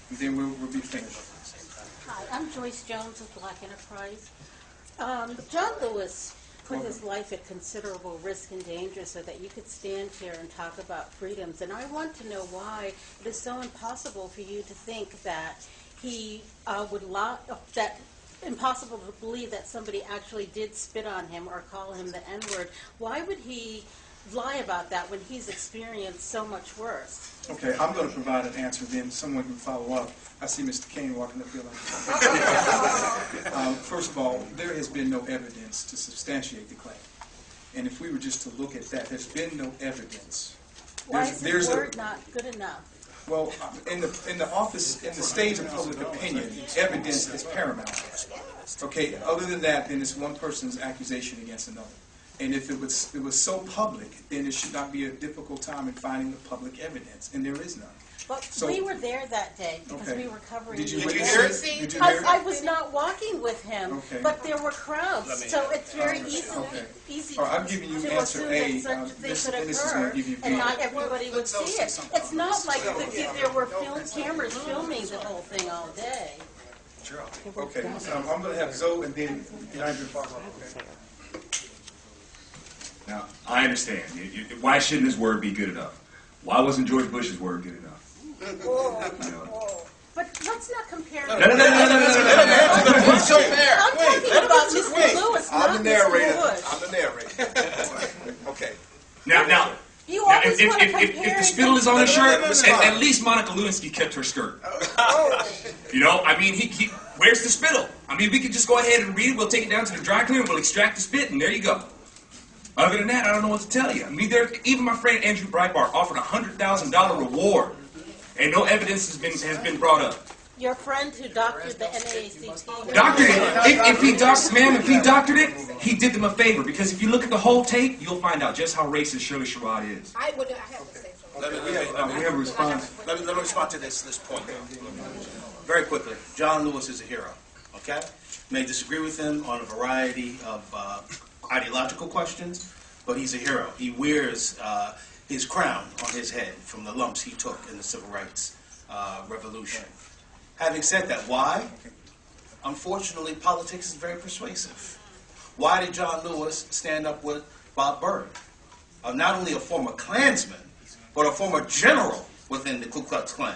and then we'll be finished. Hi, I'm Joyce Jones of Black Enterprise. John Lewis put his life at considerable risk and danger so that you could stand here and talk about freedoms. And I want to know why it is so impossible for you to think that he impossible to believe that somebody actually did spit on him or call him the N-word. Why would he lie about that when he's experienced so much worse? Okay, I'm going to provide an answer, then someone can follow up. I see Mr. Kane walking up here like first of all, there has been no evidence to substantiate the claim. And if we were just to look at that, there's been no evidence. Why is his word not good enough? Well, in the stage of public opinion, evidence is paramount. Okay, other than that, then it's one person's accusation against another. And if it was so public, then it should not be a difficult time in finding the public evidence, and there is none. But we were there that day because we were covering. Did you the hear it? Did you hear it? I was not walking with him, but there were crowds, so it's very easy I'm giving you to answer assume A. that such a thing This is could going occur, to give you and not everybody would see it. It's not like there were cameras filming the whole thing all day. Okay, I'm going to have Zoe and then Andrew follow up. Now, I understand. Why shouldn't his word be good enough? Why wasn't George Bush's word good enough? But let's not compare. No. I'm talking about Mr. Lewis, not Mr. Bush. I'm the narrator. Okay. Now, You always want to if compare. the spittle is on her shirt, at least Monica Lewinsky kept her skirt. You know, I mean, where's the spittle? I mean, we could just go ahead and read it. We'll take it down to the dry cleaner. We'll extract the spit, and there you go. Other than that, I don't know what to tell you. I mean, even my friend Andrew Breitbart offered a $100,000 reward, and no evidence has been brought up. Your friend who doctored the NAACP. Doctored it. If he doctored it, he did them a favor. Because if you look at the whole tape, you'll find out just how racist Shirley Sherrod is. I have to say something. We have a response. Let me respond to this point very quickly. John Lewis is a hero. Okay, may disagree with him on a variety of ideological questions, but he's a hero. He wears his crown on his head from the lumps he took in the civil rights revolution. Having said that, why? Unfortunately, politics is very persuasive. Why did John Lewis stand up with Bob Byrd? Not only a former Klansman, but a former general within the Ku Klux Klan.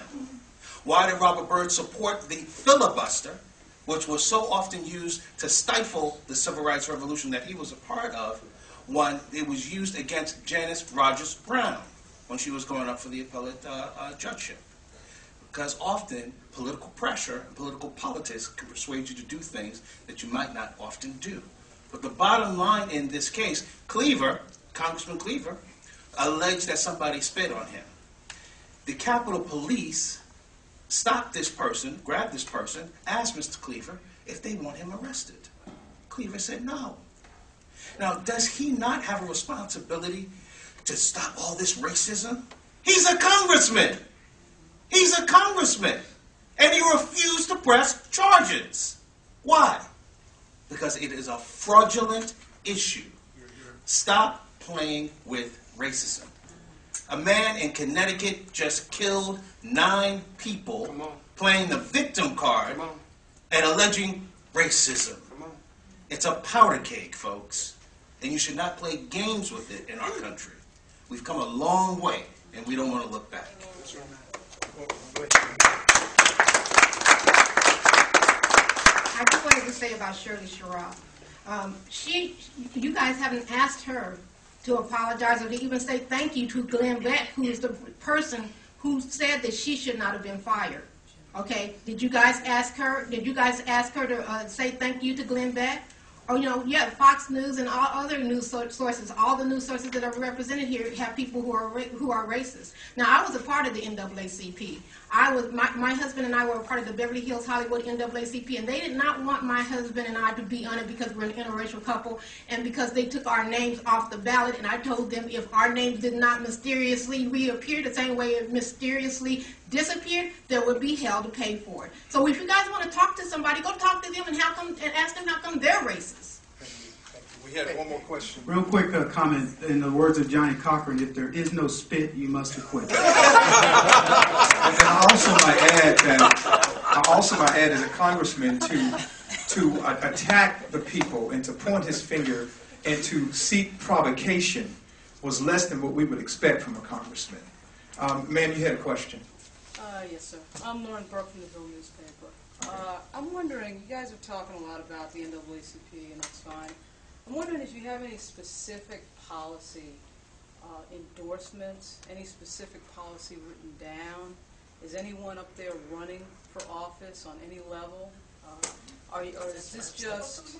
Why did Robert Byrd support the filibuster, which was so often used to stifle the civil rights revolution that he was a part of, when it was used against Janice Rogers Brown when she was going up for the appellate judgeship? Because often political pressure and political politics can persuade you to do things that you might not often do. But the bottom line in this case, Congressman Cleaver, alleged that somebody spit on him. The Capitol Police stopped this person, grabbed this person, asked Mr. Cleaver if they want him arrested. Cleaver said no. Now, does he not have a responsibility to stop all this racism? He's a congressman. He's a congressman. And he refused to press charges. Why? Because it is a fraudulent issue. Stop playing with racism. A man in Connecticut just killed 9 people playing the victim card and alleging racism. It's a powder keg, folks. And you should not play games with it in our country. We've come a long way, and we don't want to look back. I just wanted to say about Shirley Sherrod. You guys haven't asked her to apologize or to even say thank you to Glenn Beck, who is the person who said that she should not have been fired. Okay? Did you guys ask her? Did you guys ask her to say thank you to Glenn Beck? Or, Fox News and all other news sources, all the news sources that are represented here have people who are racist. Now, I was a part of the NAACP. My husband and I were a part of the Beverly Hills Hollywood NAACP, and they did not want my husband and I to be on it because we're an interracial couple and because they took our names off the ballot. And I told them if our names did not mysteriously reappear the same way it mysteriously disappeared, there would be hell to pay for it. So if you guys want to talk to somebody, go talk to them and ask them how come they're racist. We had one more question. Real quick comment. In the words of Johnny Cochran, if there is no spit, you must acquit. And I also might add that also might add as a congressman to attack the people and to point his finger and to seek provocation was less than what we would expect from a congressman. Ma'am, you had a question. Yes, sir. I'm Lauren Burke from the Bill newspaper. I'm wondering, you guys are talking a lot about the NAACP, and that's fine. I'm wondering if you have any specific policy endorsements, any specific policy written down. Is anyone up there running for office on any level? Or is this just...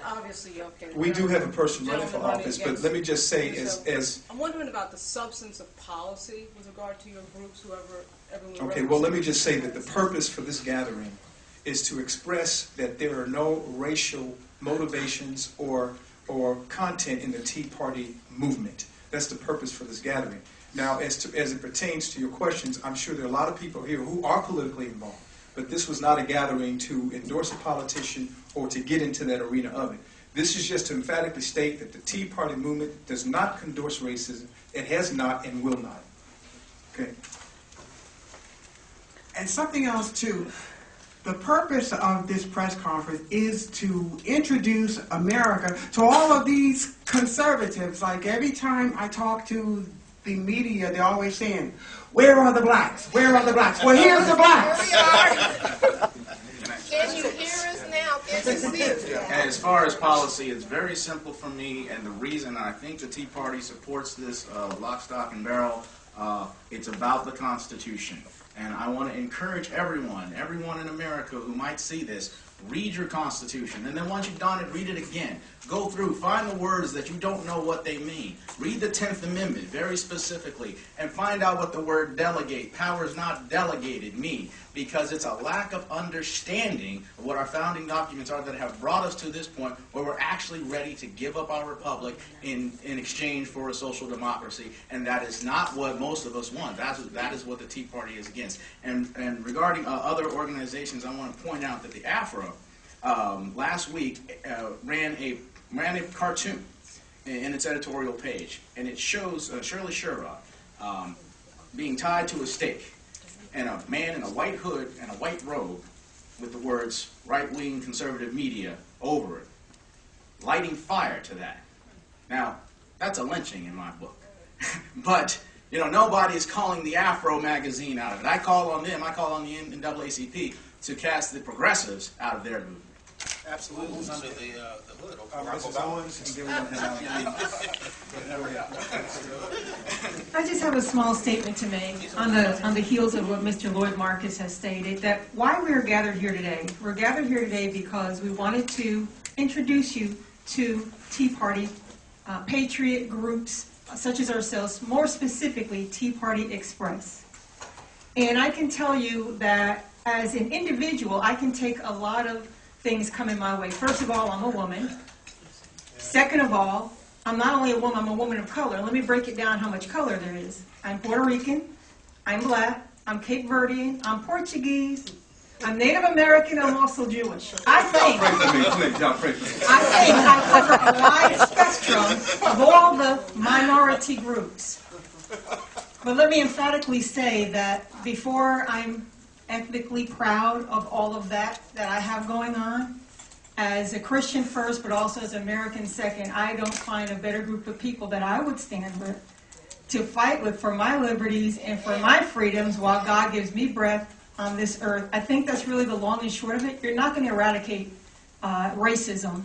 obviously, okay. We do have a person running for office, but let me just say, as I'm wondering about the substance of policy with regard to your groups, everyone. okay, well, let me just say that the purpose for this gathering is to express that there are no racial motivations or content in the Tea Party movement. That's the purpose for this gathering. Now, as it pertains to your questions, I'm sure there are a lot of people here who are politically involved. But this was not a gathering to endorse a politician or to get into that arena of it. This is just to emphatically state that the Tea Party movement does not endorse racism. It has not and will not. Okay. And something else, too. The purpose of this press conference is to introduce America to all of these conservatives. Like every time I talk to the media, they're always saying, "Where are the blacks? Where are the blacks?" Well, here's the blacks. We are. Can you hear us now? Can you see us now? And as far as policy, it's very simple for me, and the reason I think the Tea Party supports this lock, stock, and barrel, it's about the Constitution. And I want to encourage everyone in America who might see this, read your Constitution. And then once you've done it, read it again. Go through, find the words that you don't know what they mean. Read the 10th Amendment very specifically and find out what the word delegate, powers not delegated, mean. Because it's a lack of understanding of what our founding documents are that have brought us to this point where we're actually ready to give up our republic in exchange for a social democracy. And that is not what most of us want. That is what the Tea Party is against. And regarding other organizations, I want to point out that the Afro last week ran a cartoon in its editorial page, and it shows Shirley Sherrod being tied to a stake, and a man in a white hood and a white robe with the words "right-wing conservative media" over it, lighting fire to that. Now, that's a lynching in my book. But, you know, nobody is calling the Afro magazine out of it. I call on them, I call on the NAACP to cast the progressives out of their movement. Absolutely. Who's under the hood? Mrs. Owens, and then we're going to have I just have a small statement to make on the heels of what Mr. Lloyd Marcus has stated, that why we're gathered here today. We're gathered here today because we wanted to introduce you to Tea Party patriot groups such as ourselves, more specifically Tea Party Express. And I can tell you that as an individual, I can take a lot of things coming my way. First of all, I'm a woman. Second of all, I'm not only a woman, I'm a woman of color. Let me break it down how much color there is. I'm Puerto Rican, I'm black, I'm Cape Verdean, I'm Portuguese, I'm Native American, I'm also Jewish. I think I cover a wide spectrum of all the minority groups. But let me emphatically say that before I'm ethnically proud of all of that I have going on, as a Christian first, but also as an American second, I don't find a better group of people that I would stand with to fight with for my liberties and for my freedoms while God gives me breath on this earth. I think that's really the long and short of it. You're not going to eradicate racism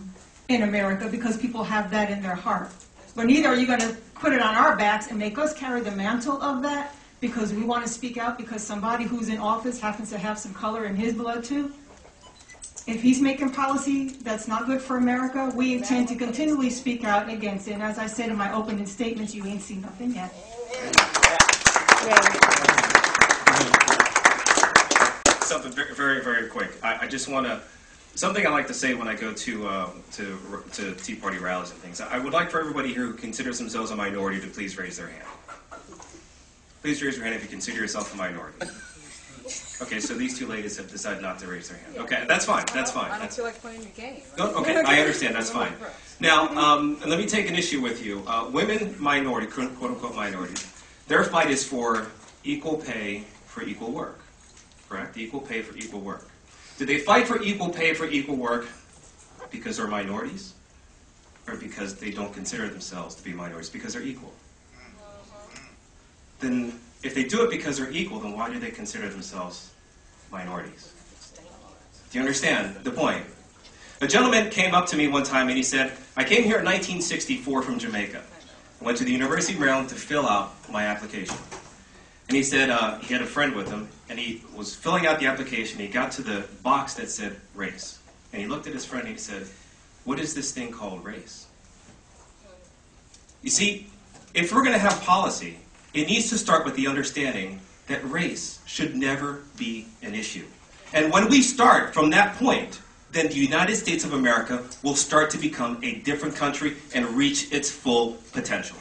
in America because people have that in their heart. But neither are you going to put it on our backs and make us carry the mantle of that because we want to speak out because somebody who's in office happens to have some color in his blood too. If he's making policy that's not good for America, we intend to continually speak out against it. And as I said in my opening statements, you ain't seen nothing yet. Something very, very, very quick. I just want to, something I like to say when I go to Tea Party rallies and things. I would like for everybody here who considers themselves a minority to please raise their hand. Please raise your hand if you consider yourself a minority. Okay, so these two ladies have decided not to raise their hand. Okay, that's fine, that's fine. I don't feel like playing the game. No, okay, I understand, that's fine. Now, let me take an issue with you. Women minority, quote-unquote minorities, their fight is for equal pay for equal work. correct? Equal pay for equal work. Did they fight for equal pay for equal work because they're minorities? Or because they don't consider themselves to be minorities? Because they're equal. Then, if they do it because they're equal, then why do they consider themselves minorities? Do you understand the point? A gentleman came up to me one time and he said, I came here in 1964 from Jamaica. I went to the University of Maryland to fill out my application. And he said he had a friend with him, and he was filling out the application. He got to the box that said race. And he looked at his friend and he said, what is this thing called race? You see, if we're going to have policy, it needs to start with the understanding that race should never be an issue. And when we start from that point, then the United States of America will start to become a different country and reach its full potential.